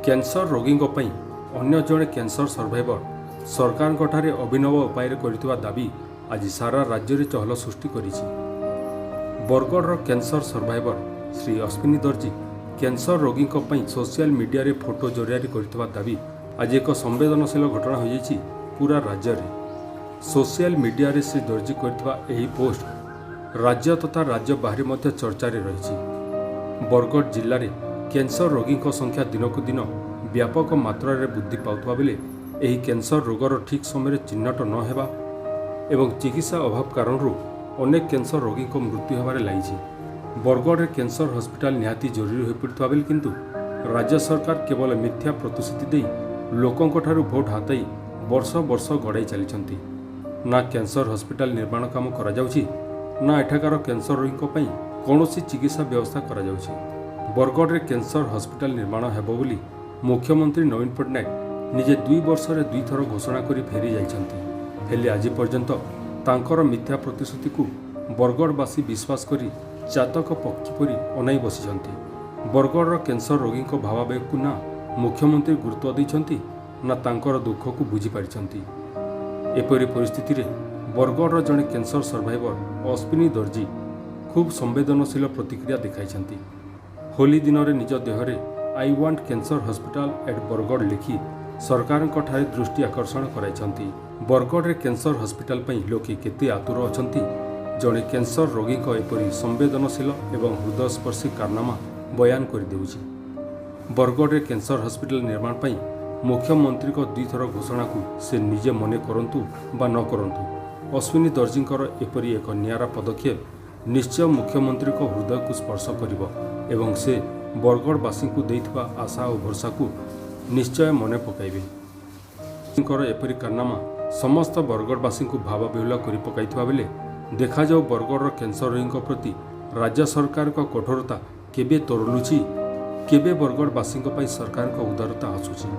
Cancer ରୋଗୀଙ୍କ ପାଇଁ ଅନ୍ୟ ଜଣେ କ୍ୟାନ୍ସର ସର୍ଭାଇଭର ସରକାରଙ୍କଠାରେ ଅଭିନବ ଉପାୟରେ କରିଥିବା ଦାବି ଆଜି ସାରା ରାଜ୍ୟରେ ଚହଲ ସୃଷ୍ଟି କରିଛି। ବରଗଡ଼ର କ୍ୟାନ୍ସର ସର୍ଭାଇଭର ଶ୍ରୀ ଅଶ୍ୱିନୀ ଦର୍ଜୀ କ୍ୟାନ୍ସର ରୋଗୀଙ୍କ ପାଇଁ ସୋସିଆଲ ମିଡିଆରେ ଫଟୋ ଜରିଆରେ କରିଥିବା ଦାବି ଆଜି ଏକ ସମ୍ବେଦନଶୀଳ ଘଟଣା ହୋଇଯାଇଛି ପୁରା ରାଜ୍ୟରେ। ସୋସିଆଲ ମିଡିଆରେ ଶ୍ରୀ ଦର୍ଜୀ କରିଥିବା ଏହି ପୋଷ୍ଟ ରାଜ୍ୟ ତଥା ରାଜ୍ୟ ବାହାରେ ମଧ୍ୟ ଚର୍ଚ୍ଚାରେ ରହିଛି। ବରଗଡ଼ ଜିଲ୍ଲାରେ କ୍ୟାନ୍ସର ରୋଗୀଙ୍କ ସଂଖ୍ୟା ଦିନକୁ ଦିନ ବ୍ୟାପକ ମାତ୍ରାରେ ବୃଦ୍ଧି ପାଉଥିବା ବେଳେ ଏହି କ୍ୟାନ୍ସର ରୋଗର ଠିକ୍ ସମୟରେ ଚିହ୍ନଟ ନ ହେବା ଏବଂ ଚିକିତ୍ସା ଅଭାବ କାରଣରୁ ଅନେକ କ୍ୟାନ୍ସର ରୋଗୀଙ୍କ ମୃତ୍ୟୁ ହେବାରେ ଲାଗିଛି। ବରଗଡ଼ରେ କ୍ୟାନ୍ସର ହସ୍ପିଟାଲ ନିହାତି ଜରୁରୀ ହୋଇପଡ଼ିଥିବା ବେଳେ କିନ୍ତୁ ରାଜ୍ୟ ସରକାର କେବଳ ମିଥ୍ୟା ପ୍ରତିଶ୍ରୁତି ଦେଇ ଲୋକଙ୍କଠାରୁ ଭୋଟ ହାତାଇ ବର୍ଷ ବର୍ଷ ଗଡ଼ାଇ ଚାଲିଛନ୍ତି। ନା କ୍ୟାନ୍ସର ହସ୍ପିଟାଲ ନିର୍ମାଣ କାମ କରାଯାଉଛି, ନା ଏଠାକାର କ୍ୟାନ୍ସର ରୋଗୀଙ୍କ ପାଇଁ କୌଣସି ଚିକିତ୍ସା ବ୍ୟବସ୍ଥା କରାଯାଉଛି। ବରଗଡ଼ରେ କ୍ୟାନ୍ସର ହସ୍ପିଟାଲ ନିର୍ମାଣ ହେବ ବୋଲି ମୁଖ୍ୟମନ୍ତ୍ରୀ ନବୀନ ପଟ୍ଟନାୟକ ନିଜେ 2 ବର୍ଷରେ 2 ଥର ଘୋଷଣା କରି ଫେରି ଯାଇଛନ୍ତି। ହେଲେ ଆଜି ପର୍ଯ୍ୟନ୍ତ ତାଙ୍କର ମିଥ୍ୟା ପ୍ରତିଶ୍ରୁତିକୁ ବରଗଡ଼ବାସୀ ବିଶ୍ୱାସ କରି ଚାତକ ପକ୍ଷୀ ପରି ଅନାଇ ବସିଛନ୍ତି। ବରଗଡ଼ର କ୍ୟାନ୍ସର ରୋଗୀଙ୍କ ଭାବାବେଗକୁ ନା ମୁଖ୍ୟମନ୍ତ୍ରୀ ଗୁରୁତ୍ୱ ଦେଇଛନ୍ତି, ନା ତାଙ୍କର ଦୁଃଖକୁ ବୁଝିପାରିଛନ୍ତି। ଏପରି ପରିସ୍ଥିତିରେ ବରଗଡ଼ର ଜଣେ କ୍ୟାନ୍ସର ସର୍ଭାଇଭର ଅଶ୍ୱିନୀ ଦର୍ଜୀ ଖୁବ୍ ସମ୍ବେଦନଶୀଳ ପ୍ରତିକ୍ରିୟା ଦେଖାଇଛନ୍ତି। ହୋଲି ଦିନରେ ନିଜ ଦେହରେ I want cancer hospital at Bargarh ଲେଖି ସରକାରଙ୍କଠାରେ ଦୃଷ୍ଟି ଆକର୍ଷଣ କରାଇଛନ୍ତି। ବରଗଡ଼ରେ କ୍ୟାନ୍ସର ହସ୍ପିଟାଲ ପାଇଁ ଲୋକେ କେତେ ଆତୁର ଅଛନ୍ତି, ଜଣେ କ୍ୟାନ୍ସର ରୋଗୀଙ୍କ ଏପରି ସମ୍ବେଦନଶୀଳ ଏବଂ ହୃଦୟସ୍ପର୍ଶୀ କାରନାମା ବୟାନ କରିଦେଉଛି। ବରଗଡ଼ରେ କ୍ୟାନ୍ସର ହସ୍ପିଟାଲ ନିର୍ମାଣ ପାଇଁ ମୁଖ୍ୟମନ୍ତ୍ରୀଙ୍କ 2 ଥର ଘୋଷଣାକୁ ସେ ନିଜେ ମନେ କରନ୍ତୁ ବା ନ କରନ୍ତୁ, ଅଶ୍ୱିନୀ ଦର୍ଜୀଙ୍କର ଏପରି ଏକ ନିଆରା ପଦକ୍ଷେପ ନିଶ୍ଚୟ ମୁଖ୍ୟମନ୍ତ୍ରୀଙ୍କ ହୃଦୟକୁ ସ୍ପର୍ଶ କରିବ ଏବଂ ସେ ବରଗଡ଼ବାସୀଙ୍କୁ ଦେଇଥିବା ଆଶା ଓ ଭରସାକୁ ନିଶ୍ଚୟ ମନେ ପକାଇବେ। ଏପରି କାରନାମା ସମସ୍ତ ବରଗଡ଼ବାସୀଙ୍କୁ ଭାବବିହ୍ୱଳ କରି ପକାଇଥିବା ବେଳେ ଦେଖାଯାଉ ବରଗଡ଼ର କ୍ୟାନ୍ସର ରୋଗୀଙ୍କ ପ୍ରତି ରାଜ୍ୟ ସରକାରଙ୍କ କଠୋରତା କେବେ ତରଲୁଛି, କେବେ ବରଗଡ଼ବାସୀଙ୍କ ପାଇଁ ସରକାରଙ୍କ ଉଦାରତା ଆସୁଛି।